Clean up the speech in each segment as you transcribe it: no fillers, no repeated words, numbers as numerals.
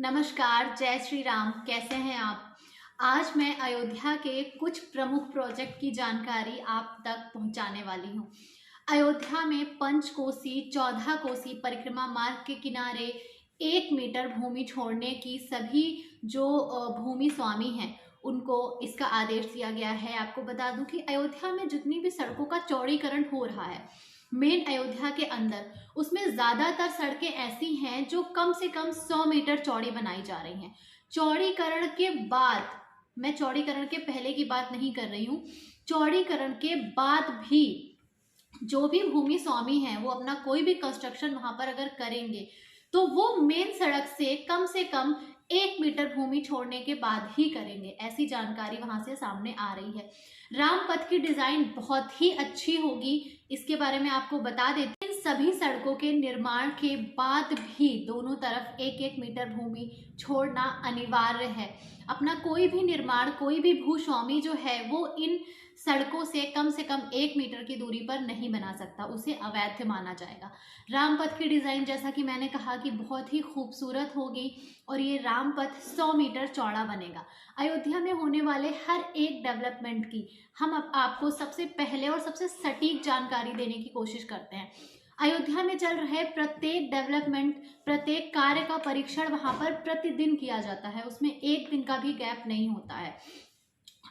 नमस्कार, जय श्री राम। कैसे हैं आप? आज मैं अयोध्या के कुछ प्रमुख प्रोजेक्ट की जानकारी आप तक पहुंचाने वाली हूं। अयोध्या में पंचकोसी 14 कोसी परिक्रमा मार्ग के किनारे 1 मीटर भूमि छोड़ने की सभी जो भूमि स्वामी हैं उनको इसका आदेश दिया गया है। आपको बता दूं कि अयोध्या में जितनी भी सड़कों का चौड़ीकरण हो रहा है मेन अयोध्या के अंदर, उसमें ज्यादातर सड़कें ऐसी हैं जो कम से कम 100 मीटर चौड़ी बनाई जा रही हैं। चौड़ीकरण के बाद, मैं चौड़ीकरण के पहले की बात नहीं कर रही हूँ, चौड़ीकरण के बाद भी जो भी भूमि स्वामी हैं वो अपना कोई भी कंस्ट्रक्शन वहां पर अगर करेंगे तो वो मेन सड़क से कम 1 मीटर भूमि छोड़ने के बाद ही करेंगे। ऐसी जानकारी वहां से सामने आ रही है। रामपथ की डिजाइन बहुत ही अच्छी होगी, इसके बारे में आपको बता देते हैं। इन सभी सड़कों के निर्माण के बाद भी दोनों तरफ 1-1 मीटर भूमि छोड़ना अनिवार्य है। अपना कोई भी निर्माण, कोई भी भूस्वामी जो है वो इन सड़कों से कम 1 मीटर की दूरी पर नहीं बना सकता, उसे अवैध माना जाएगा। रामपथ की डिजाइन, जैसा कि मैंने कहा, कि बहुत ही खूबसूरत होगी और ये रामपथ 100 मीटर चौड़ा बनेगा। अयोध्या में होने वाले हर एक डेवलपमेंट की हम आपको सबसे पहले और सबसे सटीक जानकारी देने की कोशिश करते हैं। अयोध्या में चल रहे प्रत्येक डेवलपमेंट, प्रत्येक कार्य का परीक्षण वहां पर प्रतिदिन किया जाता है, उसमें एक दिन का भी गैप नहीं होता है।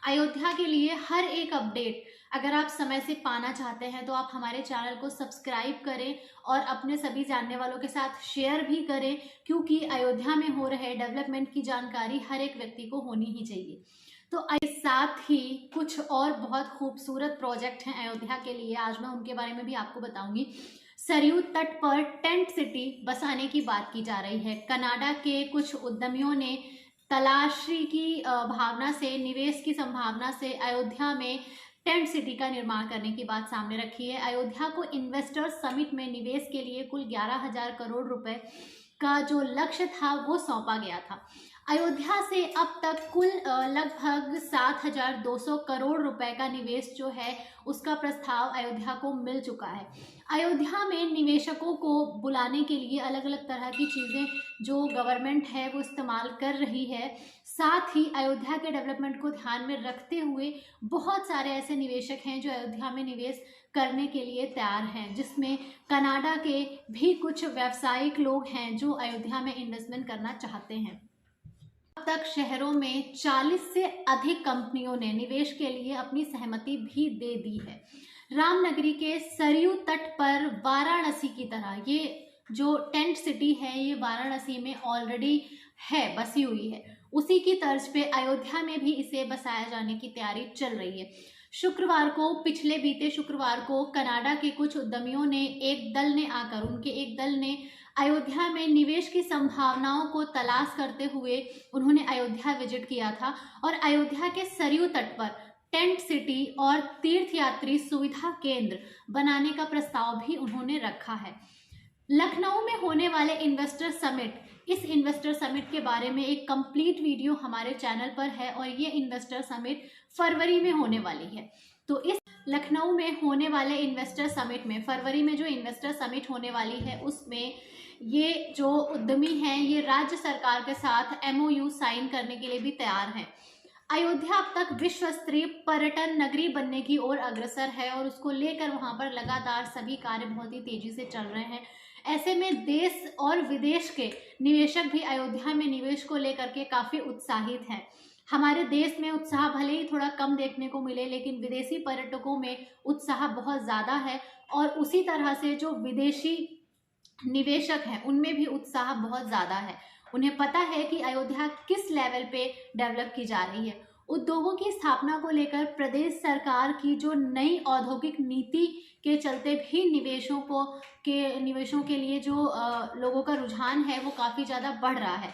अयोध्या के लिए हर एक अपडेट अगर आप समय से पाना चाहते हैं तो आप हमारे चैनल को सब्सक्राइब करें और अपने सभी जानने वालों के साथ शेयर भी करें, क्योंकि अयोध्या में हो रहे डेवलपमेंट की जानकारी हर एक व्यक्ति को होनी ही चाहिए। तो साथ ही कुछ और बहुत खूबसूरत प्रोजेक्ट हैं अयोध्या के लिए, आज मैं उनके बारे में भी आपको बताऊंगी। सरयू तट पर टेंट सिटी बसाने की बात की जा रही है। कनाडा के कुछ उद्यमियों ने तलाशी की भावना से, निवेश की संभावना से अयोध्या में टेंट सिटी का निर्माण करने की बात सामने रखी है। अयोध्या को इन्वेस्टर्स समिट में निवेश के लिए कुल 11,000 करोड़ रुपए का जो लक्ष्य था वो सौंपा गया था। अयोध्या से अब तक कुल लगभग 7,200 करोड़ रुपए का निवेश जो है उसका प्रस्ताव अयोध्या को मिल चुका है। अयोध्या में निवेशकों को बुलाने के लिए अलग अलग तरह की चीज़ें जो गवर्नमेंट है वो इस्तेमाल कर रही है। साथ ही अयोध्या के डेवलपमेंट को ध्यान में रखते हुए बहुत सारे ऐसे निवेशक हैं जो अयोध्या में निवेश करने के लिए तैयार हैं, जिसमें कनाडा के भी कुछ व्यावसायिक लोग हैं जो अयोध्या में इन्वेस्टमेंट करना चाहते हैं। अब तक शहरों में 40 से अधिक कंपनियों ने निवेश के लिए अपनी सहमति भी दे दी है। रामनगरी के सरयू तट पर वाराणसी की तरह ये जो टेंट सिटी है ये वाराणसी में ऑलरेडी है, बसी हुई है। उसी की तर्ज पे अयोध्या में भी इसे बसाया जाने की तैयारी चल रही है। बीते शुक्रवार को कनाडा के कुछ उद्यमियों ने एक दल ने अयोध्या में निवेश की संभावनाओं को तलाश करते हुए उन्होंने अयोध्या विजिट किया था और अयोध्या के सरयू तट पर टेंट सिटी और तीर्थयात्री सुविधा केंद्र बनाने का प्रस्ताव भी उन्होंने रखा है। लखनऊ में होने वाले इन्वेस्टर समिट, इस इन्वेस्टर समिट के बारे में एक कंप्लीट वीडियो हमारे चैनल पर है और ये इन्वेस्टर समिट फरवरी में होने वाली है। तो इस लखनऊ में होने वाले इन्वेस्टर समिट में, फरवरी में जो इन्वेस्टर समिट होने वाली है, उसमें ये जो उद्यमी हैं ये राज्य सरकार के साथ MOU साइन करने के लिए भी तैयार हैं। अयोध्या अब तक विश्व स्तरीय पर्यटन नगरी बनने की ओर अग्रसर है और उसको लेकर वहां पर लगातार सभी कार्य बहुत ही तेजी से चल रहे हैं। ऐसे में देश और विदेश के निवेशक भी अयोध्या में निवेश को लेकर के काफी उत्साहित हैं। हमारे देश में उत्साह भले ही थोड़ा कम देखने को मिले, लेकिन विदेशी पर्यटकों में उत्साह बहुत ज्यादा है और उसी तरह से जो विदेशी निवेशक हैं उनमें भी उत्साह बहुत ज्यादा है। उन्हें पता है कि अयोध्या किस लेवल पे डेवलप की जा रही है। उद्योगों की स्थापना को लेकर प्रदेश सरकार की जो नई औद्योगिक नीति के चलते भी निवेशों के लिए जो लोगों का रुझान है वो काफी ज्यादा बढ़ रहा है,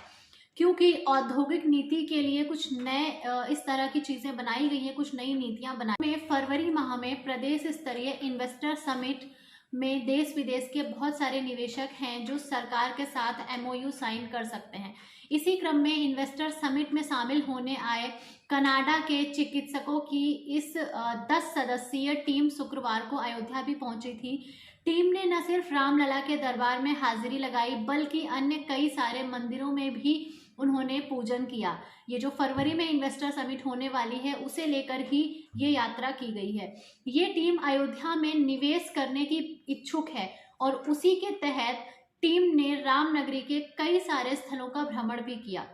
क्योंकि औद्योगिक नीति के लिए कुछ नए इस तरह की चीजें बनाई गई हैं, कुछ नई नीतियां बनाई में। फरवरी माह में प्रदेश स्तरीय इन्वेस्टर समिट में देश विदेश के बहुत सारे निवेशक हैं जो सरकार के साथ MOU साइन कर सकते हैं। इसी क्रम में इन्वेस्टर समिट में शामिल होने आए कनाडा के चिकित्सकों की इस 10 सदस्यीय टीम शुक्रवार को अयोध्या भी पहुंची थी। टीम ने न सिर्फ रामलला के दरबार में हाजिरी लगाई बल्कि अन्य कई सारे मंदिरों में भी उन्होंने पूजन किया। ये जो फरवरी में इन्वेस्टर समिट होने वाली है उसे लेकर ही ये यात्रा की गई है। ये टीम अयोध्या में निवेश करने की इच्छुक है और उसी के तहत टीम ने रामनगरी के कई सारे स्थलों का भ्रमण भी किया।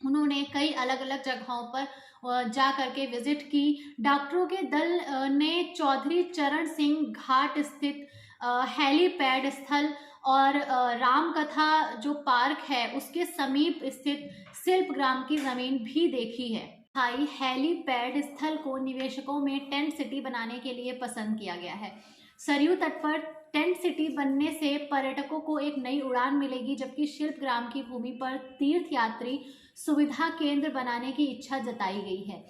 उन्होंने कई अलग अलग जगहों पर जा करके विजिट की। डॉक्टरों के दल ने चौधरी चरण सिंह घाट स्थित हेलीपैड स्थल और रामकथा जो पार्क है उसके समीप स्थित शिल्पग्राम की जमीन भी देखी है। हेलीपैड स्थल को निवेशकों में टेंट सिटी बनाने के लिए पसंद किया गया है। सरयू तट पर टेंट सिटी बनने से पर्यटकों को एक नई उड़ान मिलेगी, जबकि शिल्पग्राम की भूमि पर तीर्थयात्री सुविधा केंद्र बनाने की इच्छा जताई गई है।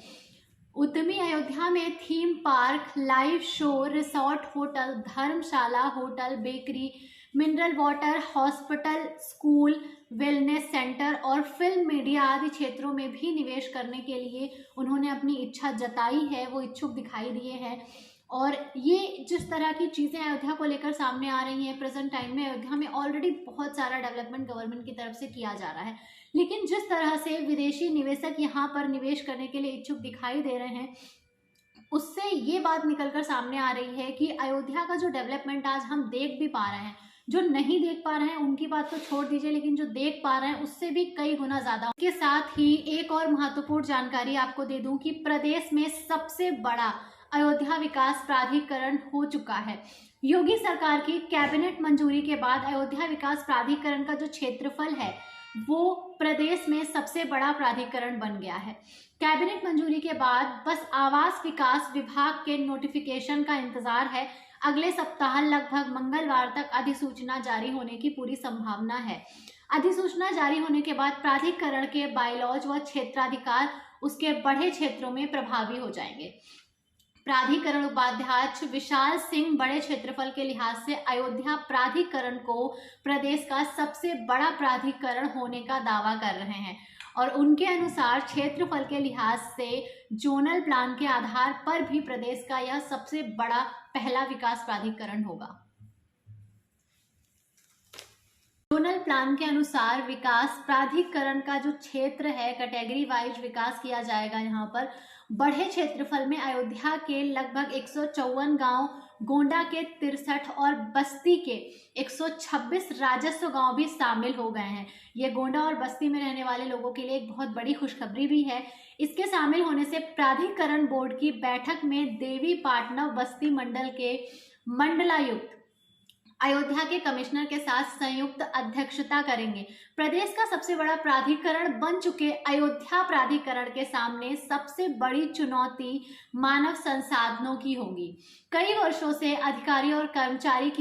उद्यमी अयोध्या में theme park, live show, resort, hotel, dharamshala, hotel, bakery, mineral water, hospital, school, wellness centre और फिल्म मीडिया आदि क्षेत्रों में भी निवेश करने के लिए उन्होंने अपनी इच्छा जताई है, वो इच्छुक दिखाई दिए हैं। और ये जिस तरह की चीज़ें अयोध्या को लेकर सामने आ रही हैं, प्रेजेंट टाइम में अयोध्या में ऑलरेडी बहुत सारा डेवलपमेंट गवर्नमेंट की तरफ से किया जा रहा है, लेकिन जिस तरह से विदेशी निवेशक यहाँ पर निवेश करने के लिए इच्छुक दिखाई दे रहे हैं, उससे ये बात निकलकर सामने आ रही है कि अयोध्या का जो डेवलपमेंट आज हम देख भी पा रहे हैं, जो नहीं देख पा रहे हैं उनकी बात तो छोड़ दीजिए, लेकिन जो देख पा रहे हैं उससे भी कई गुना ज्यादा। इसके साथ ही एक और महत्वपूर्ण जानकारी आपको दे दूं कि प्रदेश में सबसे बड़ा अयोध्या विकास प्राधिकरण हो चुका है। योगी सरकार की कैबिनेट मंजूरी के बाद अयोध्या विकास प्राधिकरण का जो क्षेत्रफल है वो प्रदेश में सबसे बड़ा प्राधिकरण बन गया है। कैबिनेट मंजूरी के बाद बस आवास विकास विभाग के नोटिफिकेशन का इंतजार है। अगले सप्ताह लगभग मंगलवार तक अधिसूचना जारी होने की पूरी संभावना है। अधिसूचना जारी होने के बाद प्राधिकरण के बायलॉज व क्षेत्राधिकार उसके बड़े क्षेत्रों में प्रभावी हो जाएंगे। प्राधिकरण उपाध्यक्ष विशाल सिंह बड़े क्षेत्रफल के लिहाज से अयोध्या प्राधिकरण को प्रदेश का सबसे बड़ा प्राधिकरण होने का दावा कर रहे हैं और उनके अनुसार क्षेत्रफल के लिहाज से जोनल प्लान के आधार पर भी प्रदेश का यह सबसे बड़ा पहला विकास प्राधिकरण होगा। जोनल प्लान के अनुसार विकास प्राधिकरण का जो क्षेत्र है कैटेगरी वाइज विकास किया जाएगा। यहाँ पर बड़े क्षेत्रफल में अयोध्या के लगभग 154 गांव, गोंडा के 63 और बस्ती के 126 राजस्व गांव भी शामिल हो गए हैं। ये गोंडा और बस्ती में रहने वाले लोगों के लिए एक बहुत बड़ी खुशखबरी भी है। इसके शामिल होने से प्राधिकरण बोर्ड की बैठक में देवी पाटनव बस्ती मंडल के मंडलायुक्त अयोध्या के कमिश्नर के साथ संयुक्त अध्यक्षता करेंगे। प्रदेश का सबसे बड़ा प्राधिकरण बन चुके अयोध्या प्राधिकरण के सामने सबसे बड़ी चुनौती मानव संसाधनों की होगी। कई वर्षों से अधिकारियों और कर्मचारियों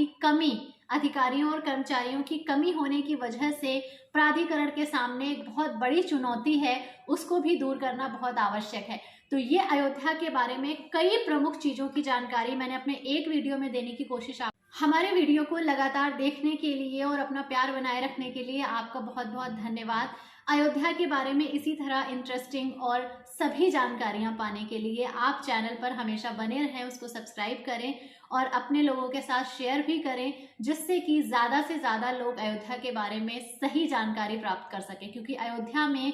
की कमी होने की वजह से प्राधिकरण के सामने एक बहुत बड़ी चुनौती है, उसको भी दूर करना बहुत आवश्यक है। तो ये अयोध्या के बारे में कई प्रमुख चीज़ों की जानकारी मैंने अपने एक वीडियो में देने की कोशिश। हमारे वीडियो को लगातार देखने के लिए और अपना प्यार बनाए रखने के लिए आपका बहुत बहुत धन्यवाद। अयोध्या के बारे में इसी तरह इंटरेस्टिंग और सभी जानकारियां पाने के लिए आप चैनल पर हमेशा बने रहें, उसको सब्सक्राइब करें और अपने लोगों के साथ शेयर भी करें, जिससे कि ज़्यादा से ज़्यादा लोग अयोध्या के बारे में सही जानकारी प्राप्त कर सकें। क्योंकि अयोध्या में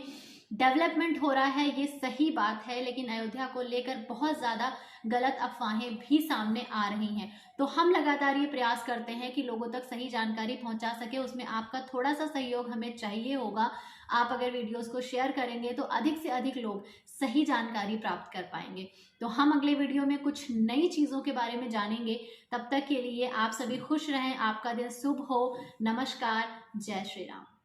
डेवलपमेंट हो रहा है, ये सही बात है, लेकिन अयोध्या को लेकर बहुत ज़्यादा गलत अफवाहें भी सामने आ रही हैं। तो हम लगातार ये प्रयास करते हैं कि लोगों तक सही जानकारी पहुंचा सके। उसमें आपका थोड़ा सा सहयोग हमें चाहिए होगा। आप अगर वीडियोस को शेयर करेंगे तो अधिक से अधिक लोग सही जानकारी प्राप्त कर पाएंगे। तो हम अगले वीडियो में कुछ नई चीज़ों के बारे में जानेंगे। तब तक के लिए आप सभी खुश रहें, आपका दिन शुभ हो। नमस्कार, जय श्री राम।